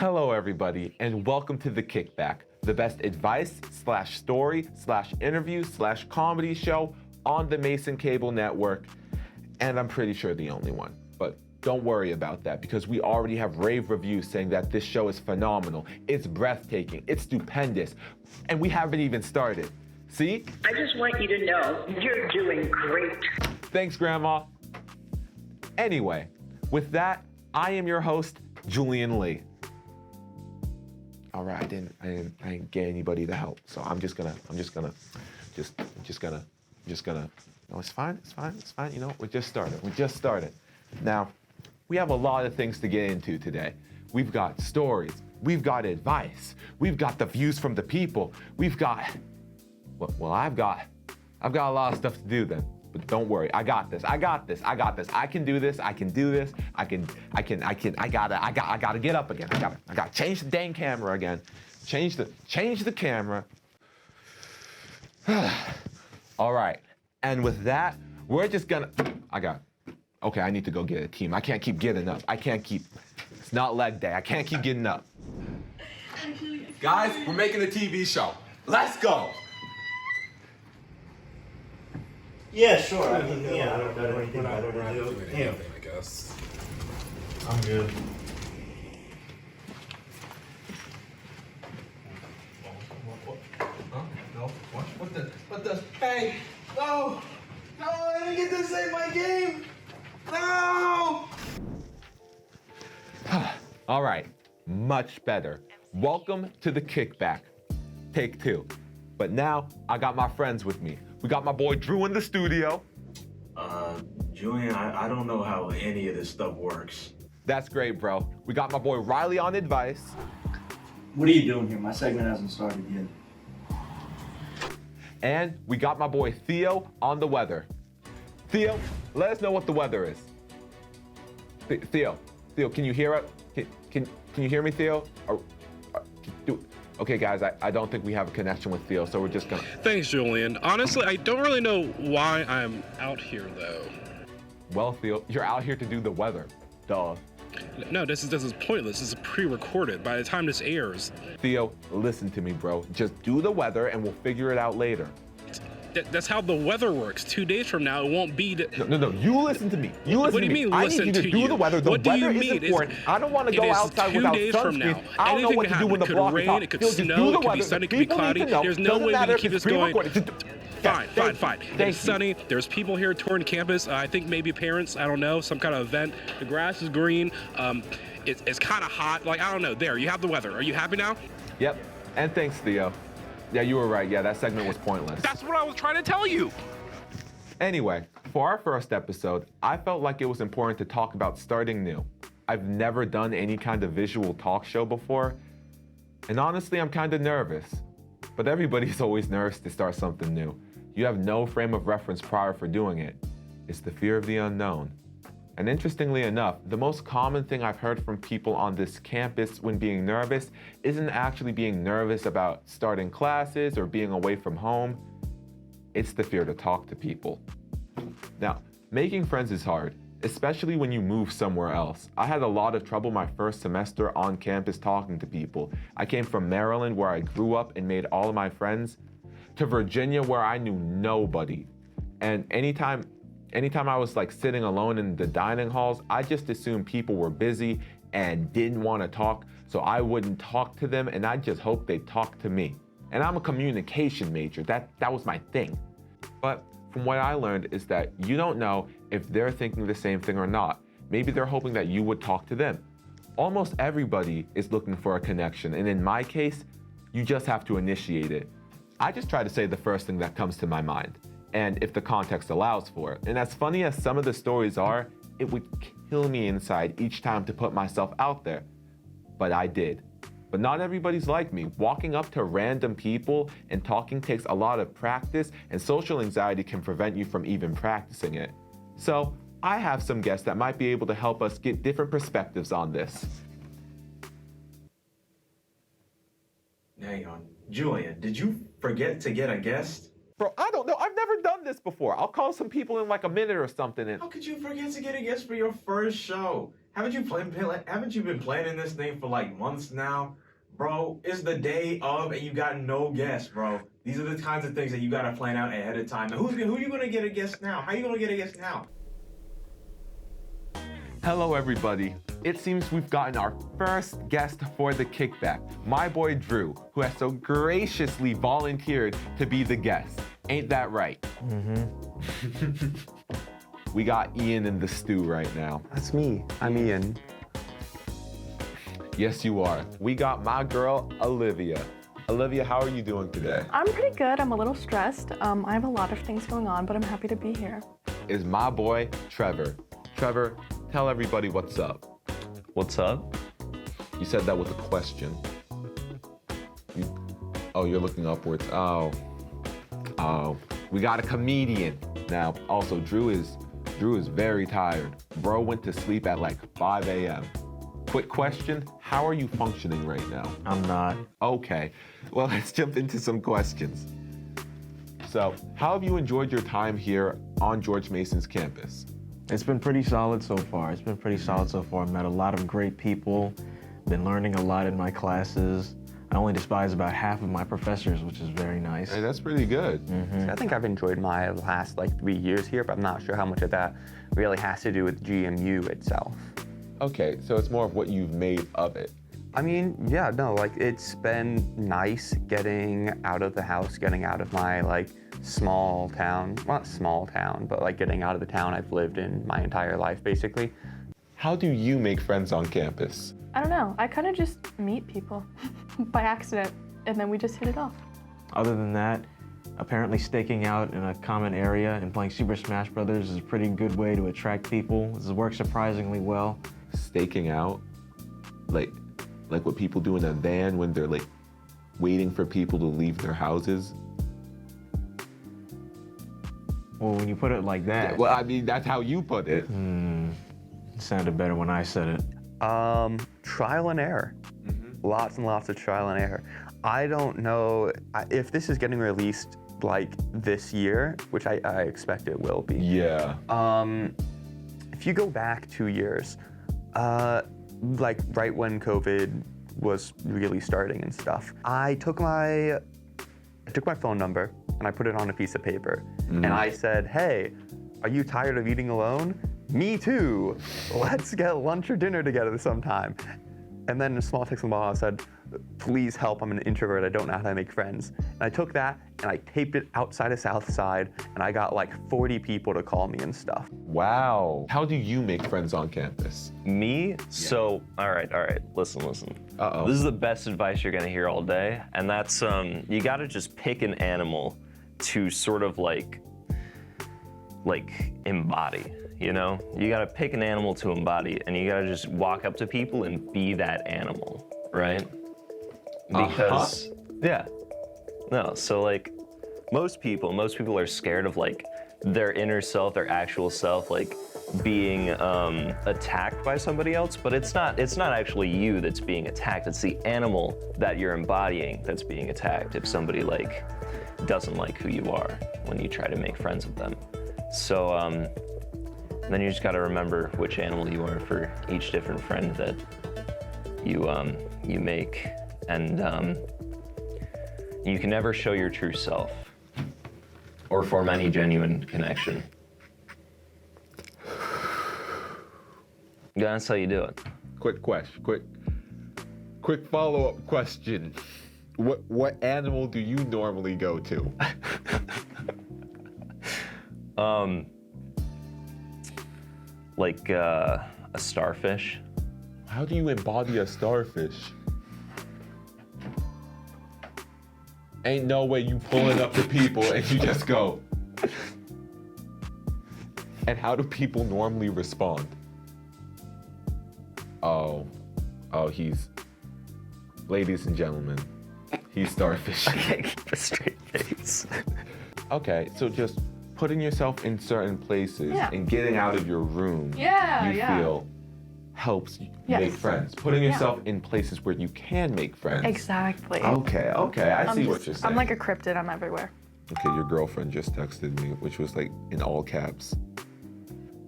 Hello, everybody, and welcome to The Kickback, the best advice slash story slash interview slash comedy show on the Mason Cable Network. And I'm pretty sure the only one. But don't worry about that because we already have rave reviews saying that this show is phenomenal, it's breathtaking, it's stupendous, and we haven't even started. See? I just want you to know you're doing great. Thanks, Grandma. Anyway, with that, I am your host, Julian Lee. All right, I didn't get anybody to help, so I'm just gonna. No, it's fine. You know, we just started. Now, we have a lot of things to get into today. We've got stories, we've got advice, we've got the views from the people, we've got. Well, I've got a lot of stuff to do then. But don't worry, I got this. I can do this. I gotta get up again. I gotta change the dang camera again. Change the camera. All right, and with that, we're just gonna, okay, I need to go get a team. I can't keep getting up. It's not leg day. I can't keep getting up. Guys, we're making a TV show. Let's go. Yeah, sure. I don't know anything about it. I guess. I'm good. Huh? No? What the? Hey! No! No, I didn't get to save my game! No! All right, much better. Welcome to The Kickback. Take two. But now, I got my friends with me. We got my boy Drew in the studio. Julian, I don't know how any of this stuff works. That's great, bro. We got my boy Riley on advice. What are you doing here? My segment hasn't started yet. And we got my boy Theo on the weather. Theo, let us know what the weather is. Theo, can you hear us? Can you hear me, Theo? Okay, guys, I don't think we have a connection with Theo, so we're just gonna... Thanks, Julian. Honestly, I don't really know why I'm out here, though. Well, Theo, you're out here to do the weather. Duh. No, this is pointless. This is pre-recorded. By the time this airs... Theo, listen to me, bro. Just do the weather, and we'll figure it out later. That's how the weather works. 2 days from now, it won't be... No, you listen to me. You listen What do to you me. mean, I listen need you to do the weather. The What do you weather is mean? important. I don't want to go outside without 2 days from now. sunscreen. I don't know Anything what can to do when the happen. It block could is rain, hot. it could Just do snow, the it could be weather. sunny, it could be People need cloudy. to know. There's no Doesn't way we matter can if keep it's this going. pre-recorded. Fine. It's sunny. There's people here touring campus. I think maybe parents. I don't know. Some kind of event. The grass is green. It's kind of hot. Like, I don't know. There, you have the weather. Are you happy now? Yep. And thanks, Theo. Yeah, you were right. Yeah, that segment was pointless. That's what I was trying to tell you. Anyway, for our first episode, I felt like it was important to talk about starting new. I've never done any kind of visual talk show before, and honestly, I'm kind of nervous. But everybody's always nervous to start something new. You have no frame of reference prior for doing it. It's the fear of the unknown. And interestingly enough, the most common thing I've heard from people on this campus when being nervous isn't actually being nervous about starting classes or being away from home. It's the fear to talk to people. Now, making friends is hard, especially when you move somewhere else. I had a lot of trouble my first semester on campus talking to people. I came from Maryland, where I grew up and made all of my friends, to Virginia, where I knew nobody. And anytime I was like sitting alone in the dining halls, I just assumed people were busy and didn't want to talk, so I wouldn't talk to them, and I just hoped they'd talk to me. And I'm a communication major, that was my thing. But from what I learned is that you don't know if they're thinking the same thing or not. Maybe they're hoping that you would talk to them. Almost everybody is looking for a connection, and in my case, you just have to initiate it. I just try to say the first thing that comes to my mind, and if the context allows for it. And as funny as some of the stories are, it would kill me inside each time to put myself out there. But I did. But not everybody's like me. Walking up to random people and talking takes a lot of practice, and social anxiety can prevent you from even practicing it. So I have some guests that might be able to help us get different perspectives on this. Hang on. Julian, did you forget to get a guest? Bro, I don't know. I've never done this before. I'll call some people in like a minute or something. How could you forget to get a guest for your first show? haven't you been planning this thing for like months now? Bro, it's the day of and you got no guests, bro. These are the kinds of things that you gotta plan out ahead of time. And who you gonna get a guest now? How you gonna get a guest now? Hello, everybody. It seems we've gotten our first guest for the kickback, my boy Drew, who has so graciously volunteered to be the guest. Ain't that right? Mm-hmm. We got Ian in the stew right now. That's me. I'm Ian. Yes, you are. We got my girl, Olivia. Olivia, how are you doing today? I'm pretty good. I'm a little stressed. I have a lot of things going on, but I'm happy to be here. Is my boy, Trevor. Trevor, tell everybody what's up. What's up? You said that with a question. You're looking upwards. Oh. We got a comedian. Now, also, Drew is very tired. Bro went to sleep at like 5 a.m. Quick question, how are you functioning right now? I'm not. Okay, well, let's jump into some questions. So, how have you enjoyed your time here on George Mason's campus? It's been pretty solid so far. I've met a lot of great people, been learning a lot in my classes. I only despise about half of my professors, which is very nice. Hey, that's pretty good. I think I've enjoyed my last 3 years here, but I'm not sure how much of that really has to do with GMU itself. Okay, so it's more of what you've made of it. I mean, yeah, no, it's been nice getting out of the house, getting out of my small town, well, not small town, but getting out of the town I've lived in my entire life, basically. How do you make friends on campus? I don't know. I kind of just meet people by accident, and then we just hit it off. Other than that, apparently staking out in a common area and playing Super Smash Brothers is a pretty good way to attract people. This works surprisingly well. Staking out? Like what people do in a van when they're waiting for people to leave their houses? Well, when you put it like that. Well, I mean, that's how you put it. It sounded better when I said it. Trial and error. Lots and lots of trial and error. I don't know if this is getting released this year, which I expect it will be. Yeah. If you go back 2 years, right when COVID was really starting and stuff, I took my phone number and I put it on a piece of paper and I said, "Hey, are you tired of eating alone? Me too. Let's get lunch or dinner together sometime." And then in a small text on the bottom I said, "Please help, I'm an introvert, I don't know how to make friends." And I took that and I taped it outside of Southside and I got 40 people to call me and stuff. Wow. How do you make friends on campus? Me? So, all right, listen. Uh-oh. This is the best advice you're gonna hear all day, and that's, you gotta just pick an animal to sort of embody, you know? You gotta pick an animal to embody, and you gotta just walk up to people and be that animal, right? Because, yeah. No, so most people are scared of their inner self, their actual self, being attacked by somebody else, but it's not actually you that's being attacked, it's the animal that you're embodying that's being attacked if somebody doesn't like who you are when you try to make friends with them. So then you just gotta remember which animal you are for each different friend that you make, and you can never show your true self or form any genuine connection. That's how you do it. Quick follow-up question. What animal do you normally go to? A starfish. How do you embody a starfish? Ain't no way you pulling up to people and you just go. And how do people normally respond? Oh, ladies and gentlemen, he's starfish. I can't keep a straight face. Okay, so just putting yourself in certain places and getting out of your room, you feel helps make friends. Putting yourself in places where you can make friends. Exactly. Okay, I see what you're saying. I'm like a cryptid, I'm everywhere. Okay, your girlfriend just texted me, which was in all caps.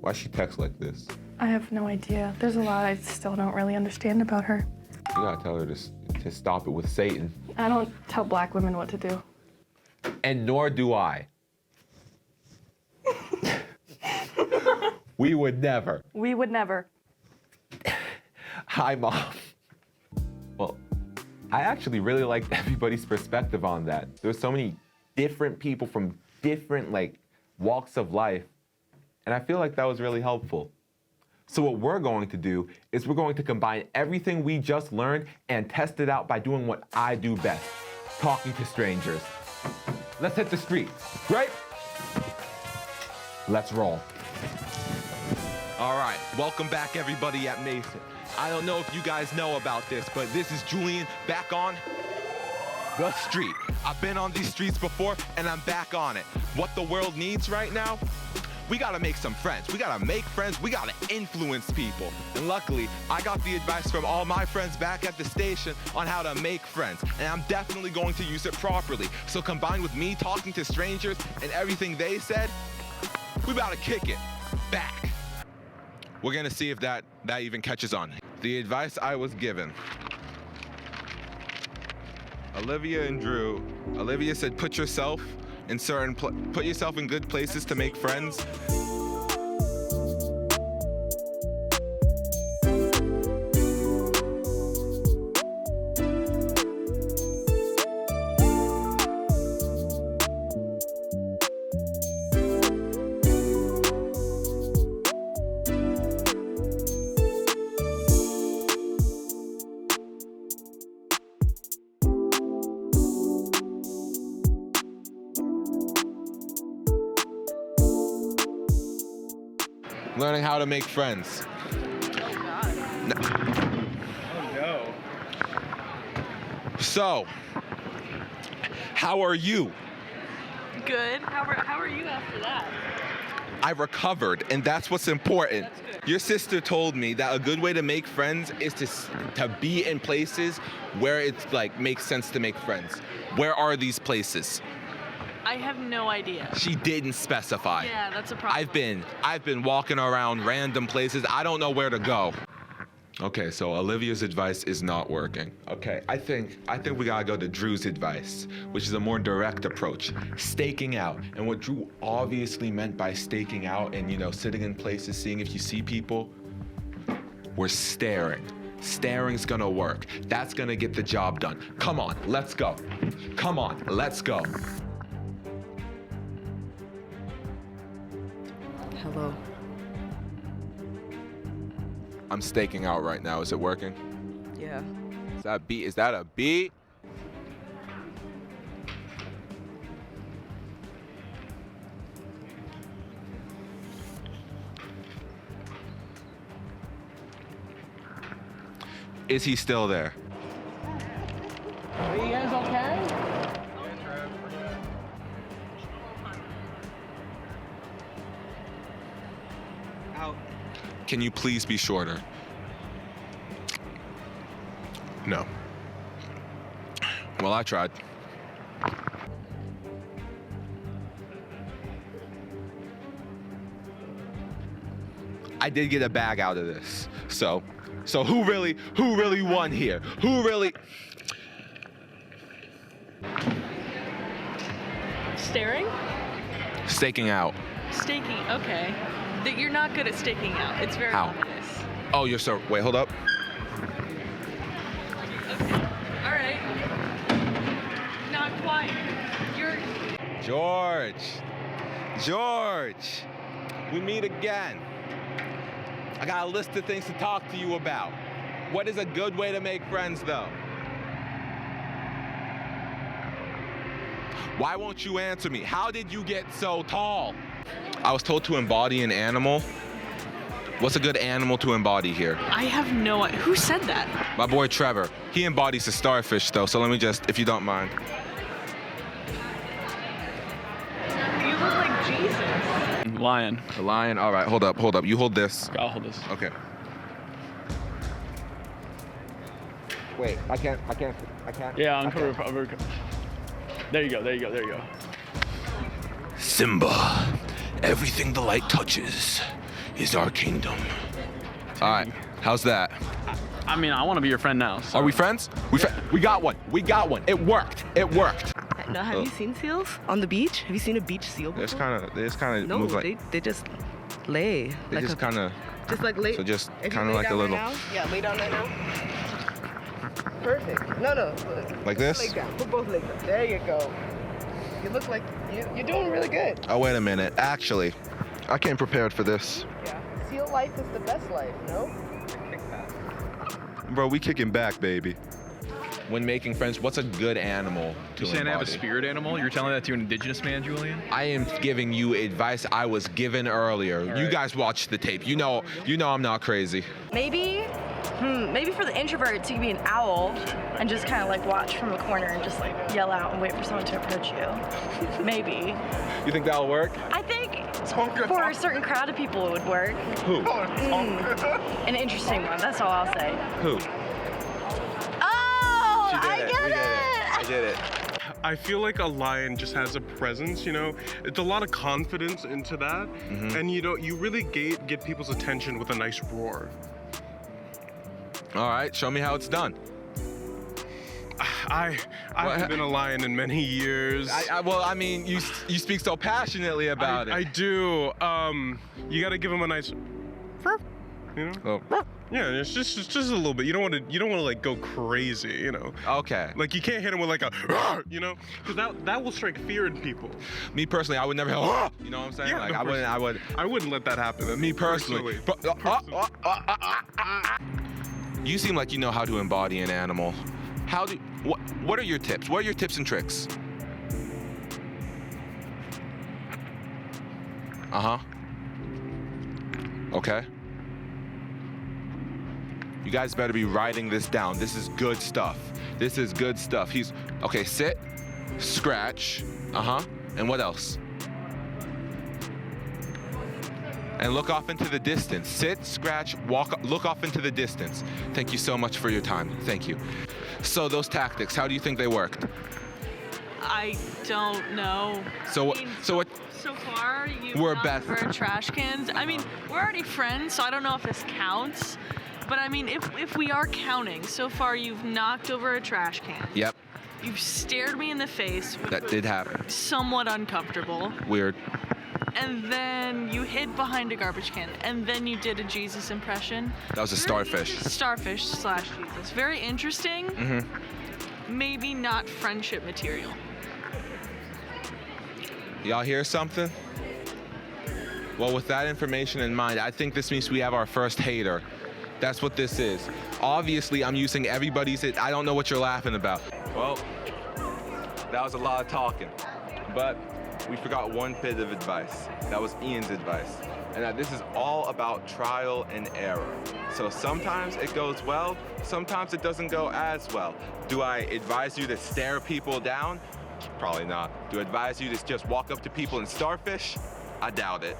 Why she text like this? I have no idea. There's a lot I still don't really understand about her. You gotta tell her to stop it with Satan. I don't tell black women what to do. And nor do I. We would never. We would never. Hi, Mom. Well, I actually really liked everybody's perspective on that. There's so many different people from different walks of life, and I feel like that was really helpful. So what we're going to do is we're going to combine everything we just learned and test it out by doing what I do best, talking to strangers. Let's hit the streets, right? Let's roll. All right, welcome back everybody at Mason. I don't know if you guys know about this, but this is Julian back on the street. I've been on these streets before and I'm back on it. What the world needs right now? We gotta make some friends. We gotta make friends. We gotta influence people. And luckily, I got the advice from all my friends back at the station on how to make friends. And I'm definitely going to use it properly. So combined with me talking to strangers and everything they said, we about to kick it back. We're gonna see if that even catches on. The advice I was given. Olivia and Drew. Olivia said, put yourself in good places to make friends. Learning how to make friends. Oh, God. Oh, no. So, how are you? Good. How are you after that? I recovered, and that's what's important. Your sister told me that a good way to make friends is to be in places where it's makes sense to make friends. Where are these places? I have no idea. She didn't specify. Yeah, that's a problem. I've been walking around random places. I don't know where to go. Okay, so Olivia's advice is not working. Okay, I think we gotta go to Drew's advice, which is a more direct approach, staking out. And what Drew obviously meant by staking out and sitting in places, seeing if you see people, we're staring. Staring's gonna work. That's gonna get the job done. Come on, let's go. Come on, let's go. Hello. I'm staking out right now. Is it working? Yeah. Is that a beat? Is that a beat? Is he still there? Are you guys okay? Can you please be shorter? No. Well, I tried. I did get a bag out of this. So who really won here? Who really? Staring? Staking out. Staking, okay. That you're not good at staking out. It's very How? obvious. Oh, you're so. Wait, hold up. Okay. All right. Not quite. You're. George, we meet again. I got a list of things to talk to you about. What is a good way to make friends, though? Why won't you answer me? How did you get so tall? I was told to embody an animal. What's a good animal to embody here? I have no idea. Who said that? My boy Trevor. He embodies a starfish, though, so let me just, if you don't mind. You look like Jesus. Lion. A lion? All right, hold up. You hold this. I'll hold this. Okay. Wait, I can't. Yeah, uncover. There you go. Simba, everything the light touches is our kingdom. All right. How's that? I mean, I want to be your friend now. So. Are we friends? We got one. We got one. It worked. It worked. No, have you seen seals on the beach? Have you seen a beach seal before? They just kind of No, move like. they just lay. They just kind of. Just like lay. So just if kind you of lay like a down little. right now, yeah, lay down right now. Perfect. No. Like this? Leg down. Put both legs up. There you go. You look like you're doing really good. Oh, wait a minute. Actually, I came prepared for this. Yeah. Seal life is the best life, no? Bro, we kicking back, baby. When making friends, what's a good animal to You saying I have a embody? spirit animal? You're telling that to an indigenous man, Julian? I am giving you advice I was given earlier. You guys watched the tape. You know I'm not crazy. Maybe for the introverts, you could be an owl and just kind of like watch from a corner and just like yell out and wait for someone to approach you. Maybe. You think that'll work? I think for a certain crowd of people it would work. Who? An interesting one, that's all I'll say. Who? Oh, I did it. I feel like a lion just has a presence, you know? It's a lot of confidence into that. And you really get people's attention with a nice roar. All right, show me how it's done. I haven't been a lion in many years. Well, I mean, you speak so passionately about it. I do. You gotta give him a nice, you know? Oh. Yeah, it's just a little bit. You don't want to like go crazy, you know. Okay. Like you can't hit him with like a, you know, because that will strike fear in people. Me personally, I would never hit. You know what I'm saying? Yeah, like no, I wouldn't let that happen. Me personally. You seem like you know how to embody an animal. What are your tips? What are your tips and tricks? Okay. You guys better be writing this down. This is good stuff. This is good stuff. Okay, sit, scratch, and what else? And look off into the distance. Sit, scratch, walk, look off into the distance. Thank you so much for your time. Thank you. So those tactics, how do you think they worked? I don't know. So what? So far, you've We're knocked best. over trash cans. I mean, we're already friends, so I don't know if this counts. But I mean, if we are counting, so far you've knocked over a trash can. Yep, You've stared me in the face. Which that was did happen. Somewhat uncomfortable. Weird. And then you hid behind a garbage can. And then you did a Jesus impression. That was a starfish. Starfish / Jesus. Very interesting. Maybe not friendship material. Y'all hear something? Well, with that information in mind, I think this means we have our first hater. That's what this is. Obviously, I'm using everybody's. I don't know what you're laughing about. Well, that was a lot of talking, but we forgot one bit of advice. That was Ian's advice. And that this is all about trial and error. So sometimes it goes well, sometimes it doesn't go as well. Do I advise you to stare people down? Probably not. Do I advise you to just walk up to people and starfish? I doubt it.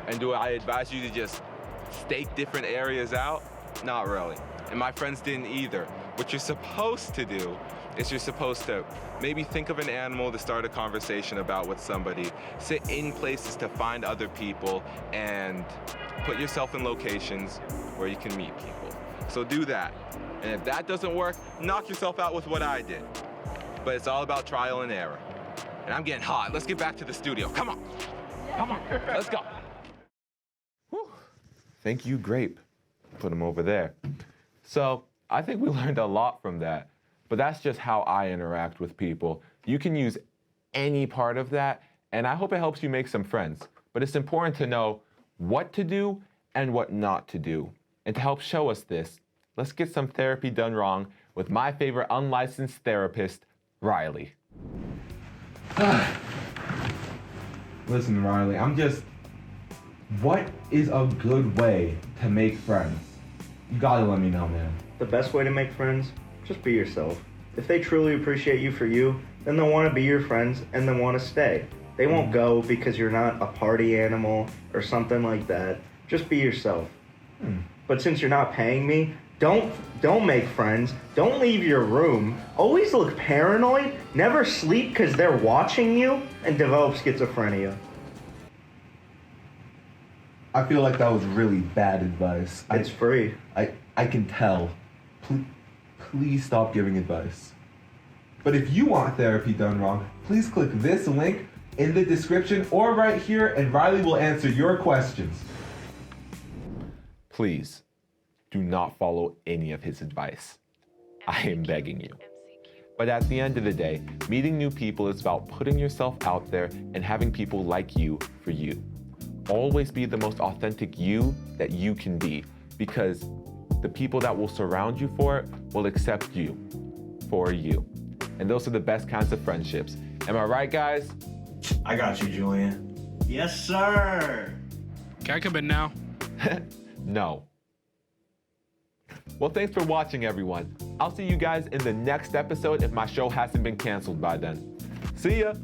And do I advise you to just stake different areas out? Not really. And my friends didn't either. What you're supposed to do is you're supposed to maybe think of an animal to start a conversation about with somebody, sit in places to find other people, and put yourself in locations where you can meet people. So do that. And if that doesn't work, knock yourself out with what I did. But it's all about trial and error. And I'm getting hot. Let's get back to the studio. Come on. Come on. Let's go. Whew. Thank you, Grape. Put him over there. So I think we learned a lot from that. But that's just how I interact with people. You can use any part of that, and I hope it helps you make some friends. But it's important to know what to do and what not to do. And to help show us this, let's get some therapy done wrong with my favorite unlicensed therapist, Riley. Listen, Riley, what is a good way to make friends? You gotta let me know, man. The best way to make friends? Just be yourself. If they truly appreciate you for you, then they'll want to be your friends and they'll want to stay. They won't go because you're not a party animal or something like that. Just be yourself. But since you're not paying me, don't make friends. Don't leave your room. Always look paranoid. Never sleep because they're watching you, and develop schizophrenia. I feel like that was really bad advice. It's free. I can tell. Please stop giving advice. But if you want therapy done wrong, please click this link in the description or right here, and Riley will answer your questions. Please do not follow any of his advice. I am begging you. But at the end of the day, meeting new people is about putting yourself out there and having people like you for you. Always be the most authentic you that you can be, because the people that will surround you for it will accept you for you. And those are the best kinds of friendships. Am I right, guys? I got you, Julian. Yes, sir. Can I come in now? No. Well, thanks for watching, everyone. I'll see you guys in the next episode if my show hasn't been canceled by then. See ya!